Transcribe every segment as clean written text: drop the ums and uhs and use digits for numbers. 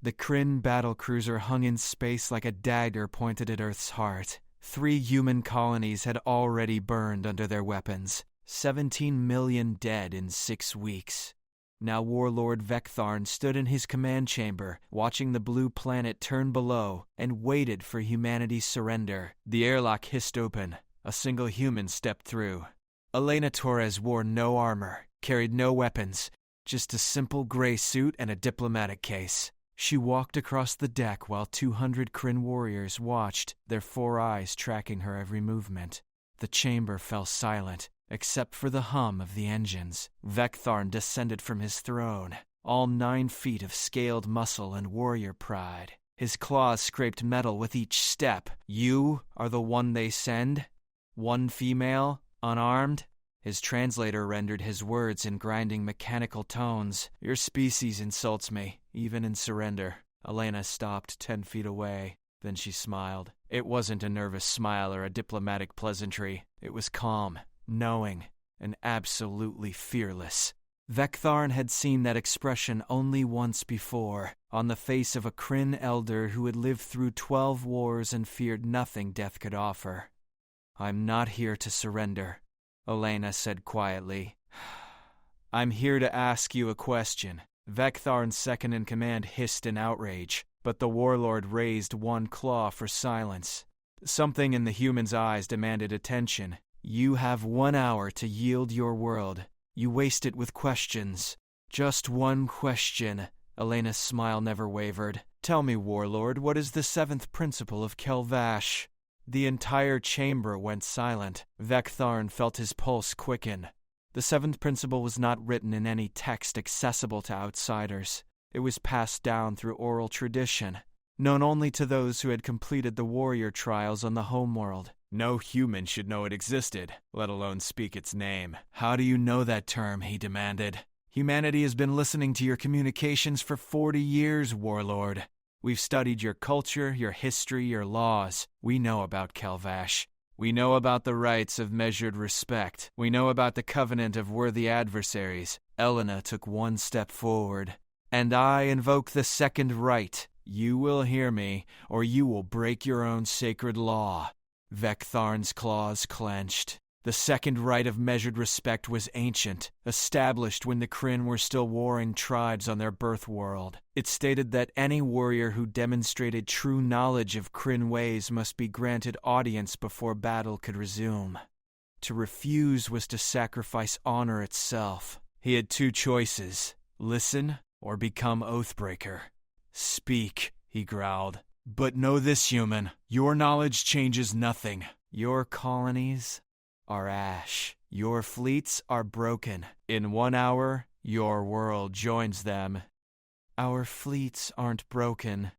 The Krynn battlecruiser hung in space like a dagger pointed at Earth's heart. 3 human colonies had already burned under their weapons. 17 million dead in 6 weeks. Now Warlord Vek'Tharn stood in his command chamber, watching the blue planet turn below, and waited for humanity's surrender. The airlock hissed open. A single human stepped through. Elena Torres wore no armor, carried no weapons, just a simple gray suit and a diplomatic case. She walked across the deck while 200 Krynn warriors watched, their 4 eyes tracking her every movement. The chamber fell silent, except for the hum of the engines. Vek'Tharn descended from his throne, all 9 feet of scaled muscle and warrior pride. His claws scraped metal with each step. You are the one they send? One female, unarmed? His translator rendered his words in grinding mechanical tones. Your species insults me, even in surrender. Elena stopped 10 feet away. Then she smiled. It wasn't a nervous smile or a diplomatic pleasantry. It was calm, knowing, and absolutely fearless. Vek'Tharn had seen that expression only once before, on the face of a Krynn elder who had lived through 12 wars and feared nothing death could offer. I'm not here to surrender, Elena said quietly. I'm here to ask you a question. Vek'Tharn's second-in-command hissed in outrage, but the warlord raised one claw for silence. Something in the human's eyes demanded attention. You have 1 hour to yield your world. You waste it with questions. Just one question. Elena's smile never wavered. Tell me, Warlord, what is the 7th principle of Kelvash? The entire chamber went silent. Vek'Tharn felt his pulse quicken. The 7th principle was not written in any text accessible to outsiders. It was passed down through oral tradition, known only to those who had completed the warrior trials on the homeworld. No human should know it existed, let alone speak its name. How do you know that term? He demanded. Humanity has been listening to your communications for 40 years, Warlord. We've studied your culture, your history, your laws. We know about Kelvash. We know about the rights of measured respect. We know about the covenant of worthy adversaries. Elena took 1 step forward. And I invoke the 2nd right. You will hear me, or you will break your own sacred law. Vek'Tharn's claws clenched. The 2nd right of measured respect was ancient, established when the Krynn were still warring tribes on their birth world. It stated that any warrior who demonstrated true knowledge of Krynn ways must be granted audience before battle could resume. To refuse was to sacrifice honor itself. He had 2 choices: listen or become Oathbreaker. Speak, he growled. But know this, human. Your knowledge changes nothing. Your colonies are ash. Your fleets are broken. In 1 hour, your world joins them. Our fleets aren't broken,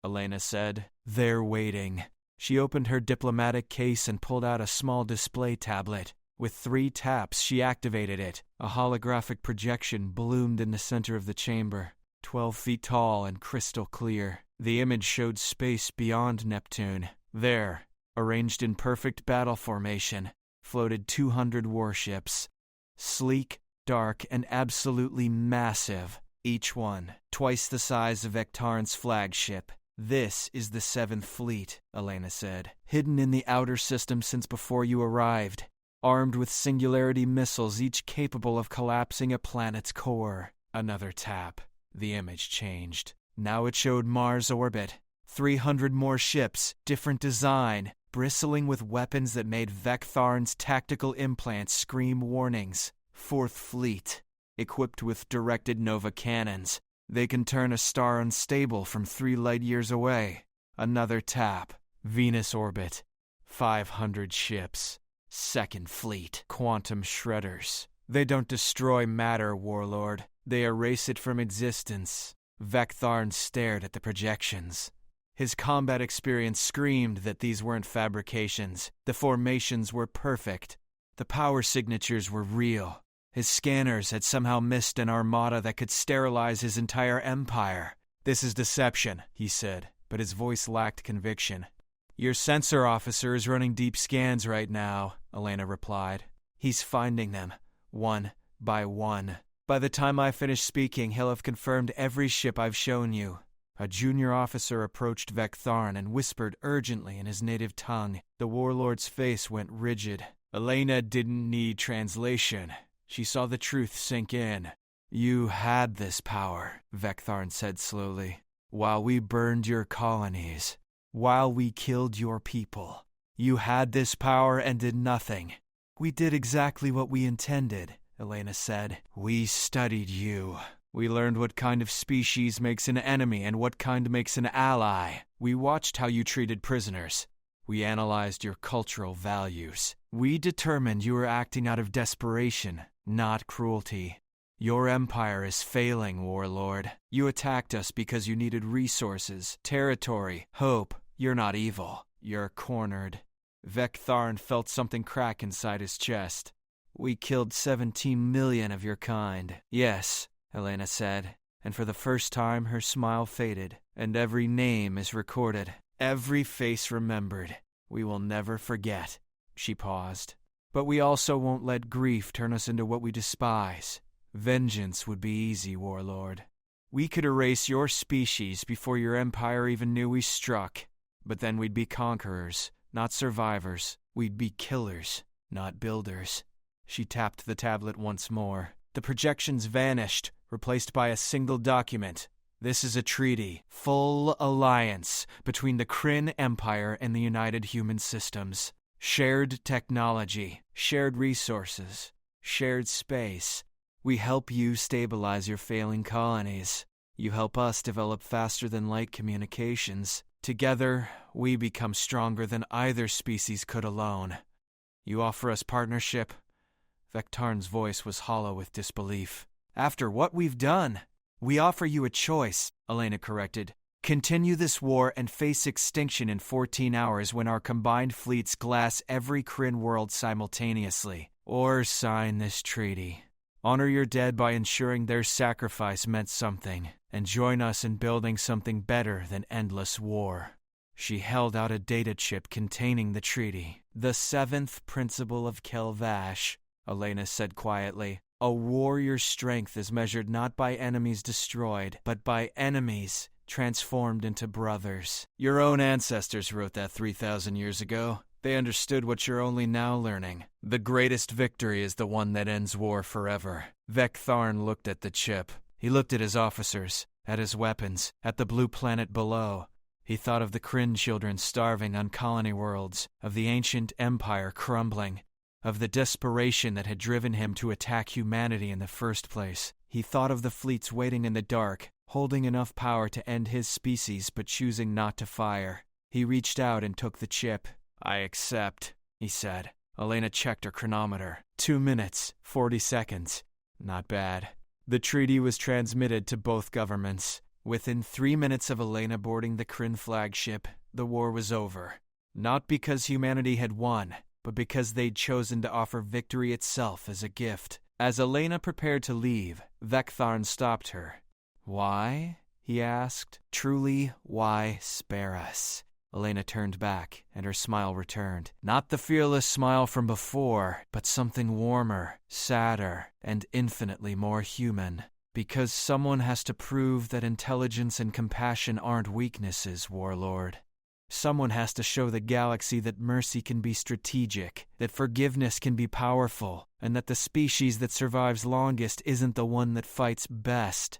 Elena said. They're waiting. She opened her diplomatic case and pulled out a small display tablet. With 3 taps, she activated it. A holographic projection bloomed in the center of the chamber, 12 feet tall and crystal clear. The image showed space beyond Neptune. There, arranged in perfect battle formation, floated 200 warships. Sleek, dark, and absolutely massive. Each one twice the size of Vek'Tarn's flagship. This is the 7th Fleet, Elena said. Hidden in the outer system since before you arrived. Armed with singularity missiles, each capable of collapsing a planet's core. Another tap. The image changed. Now it showed Mars' orbit. 300 more ships, different design, bristling with weapons that made Vek'Tharn's tactical implants scream warnings. 4th Fleet, equipped with directed Nova cannons. They can turn a star unstable from 3 light years away. Another tap. Venus orbit. 500 ships. 2nd Fleet. Quantum shredders. They don't destroy matter, Warlord. They erase it from existence. Vek'Tharn stared at the projections. His combat experience screamed that these weren't fabrications. The formations were perfect. The power signatures were real. His scanners had somehow missed an armada that could sterilize his entire empire. This is deception, he said, but his voice lacked conviction. Your sensor officer is running deep scans right now, Elena replied. He's finding them, one by one. By the time I finish speaking, he'll have confirmed every ship I've shown you. A junior officer approached Vek'Tharn and whispered urgently in his native tongue. The warlord's face went rigid. Elena didn't need translation. She saw the truth sink in. You had this power, Vek'Tharn said slowly, while we burned your colonies, while we killed your people. You had this power and did nothing. We did exactly what we intended, Elena said. We studied you. We learned what kind of species makes an enemy and what kind makes an ally. We watched how you treated prisoners. We analyzed your cultural values. We determined you were acting out of desperation, not cruelty. Your empire is failing, Warlord. You attacked us because you needed resources, territory, hope. You're not evil. You're cornered. Vek'Tharn felt something crack inside his chest. We killed 17 million of your kind. Yes, Elena said, and for the first time her smile faded, and every name is recorded, every face remembered. We will never forget. She paused. But we also won't let grief turn us into what we despise. Vengeance would be easy, Warlord. We could erase your species before your empire even knew we struck, but then we'd be conquerors, not survivors. We'd be killers, not builders. She tapped the tablet once more. The projections vanished, replaced by a single document. This is a treaty, full alliance between the Krynn Empire and the United Human Systems. Shared technology, shared resources, shared space. We help you stabilize your failing colonies. You help us develop faster-than-light communications. Together, we become stronger than either species could alone. You offer us partnership? Vek'Tarn's voice was hollow with disbelief. After what we've done, we offer you a choice, Elena corrected. Continue this war and face extinction in 14 hours when our combined fleets glass every Krynn world simultaneously. Or sign this treaty. Honor your dead by ensuring their sacrifice meant something, and join us in building something better than endless war. She held out a data chip containing the treaty. The seventh principle of Kelvash, Elena said quietly. A warrior's strength is measured not by enemies destroyed, but by enemies transformed into brothers. Your own ancestors wrote that 3,000 years ago. They understood what you're only now learning. The greatest victory is the one that ends war forever. Vek'Tharn looked at the chip. He looked at his officers, at his weapons, at the blue planet below. He thought of the Krynn children starving on colony worlds, of the ancient empire crumbling, of the desperation that had driven him to attack humanity in the first place. He thought of the fleets waiting in the dark, holding enough power to end his species but choosing not to fire. He reached out and took the chip. I accept, he said. Elena checked her chronometer. 2 minutes, 40 seconds. Not bad. The treaty was transmitted to both governments. Within 3 minutes of Elena boarding the Krynn flagship, the war was over. Not because humanity had won, but because they'd chosen to offer victory itself as a gift. As Elena prepared to leave, Vek'Tharn stopped her. Why? He asked. Truly, why spare us? Elena turned back, and her smile returned. Not the fearless smile from before, but something warmer, sadder, and infinitely more human. Because someone has to prove that intelligence and compassion aren't weaknesses, Warlord. Someone has to show the galaxy that mercy can be strategic, that forgiveness can be powerful, and that the species that survives longest isn't the one that fights best.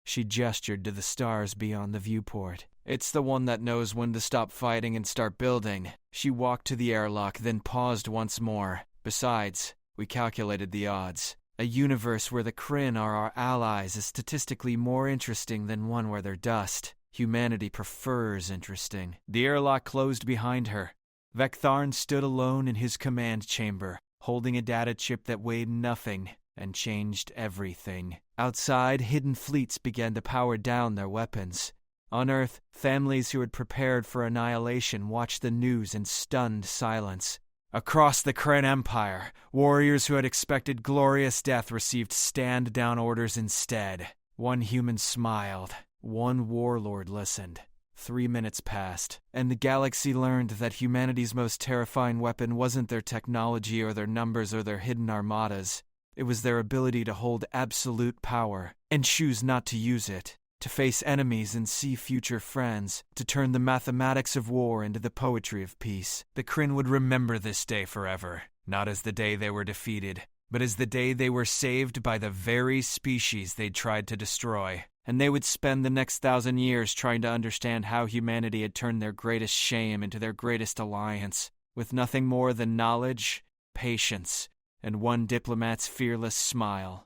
She gestured to the stars beyond the viewport. It's the one that knows when to stop fighting and start building. She walked to the airlock, then paused once more. Besides, we calculated the odds. A universe where the Krynn are our allies is statistically more interesting than one where they're dust. Humanity prefers interesting. The airlock closed behind her. Vek'Tharn stood alone in his command chamber, holding a data chip that weighed nothing and changed everything. Outside, hidden fleets began to power down their weapons. On Earth, families who had prepared for annihilation watched the news in stunned silence. Across the Krynn Empire, warriors who had expected glorious death received stand-down orders instead. One human smiled. One warlord listened. 3 minutes passed, and the galaxy learned that humanity's most terrifying weapon wasn't their technology or their numbers or their hidden armadas. It was their ability to hold absolute power and choose not to use it. to face enemies and see future friends, to turn the mathematics of war into the poetry of peace. The Krynn would remember this day forever, not as the day they were defeated, but as the day they were saved by the very species they'd tried to destroy. And they would spend the next 1,000 years trying to understand how humanity had turned their greatest shame into their greatest alliance, with nothing more than knowledge, patience, and one diplomat's fearless smile.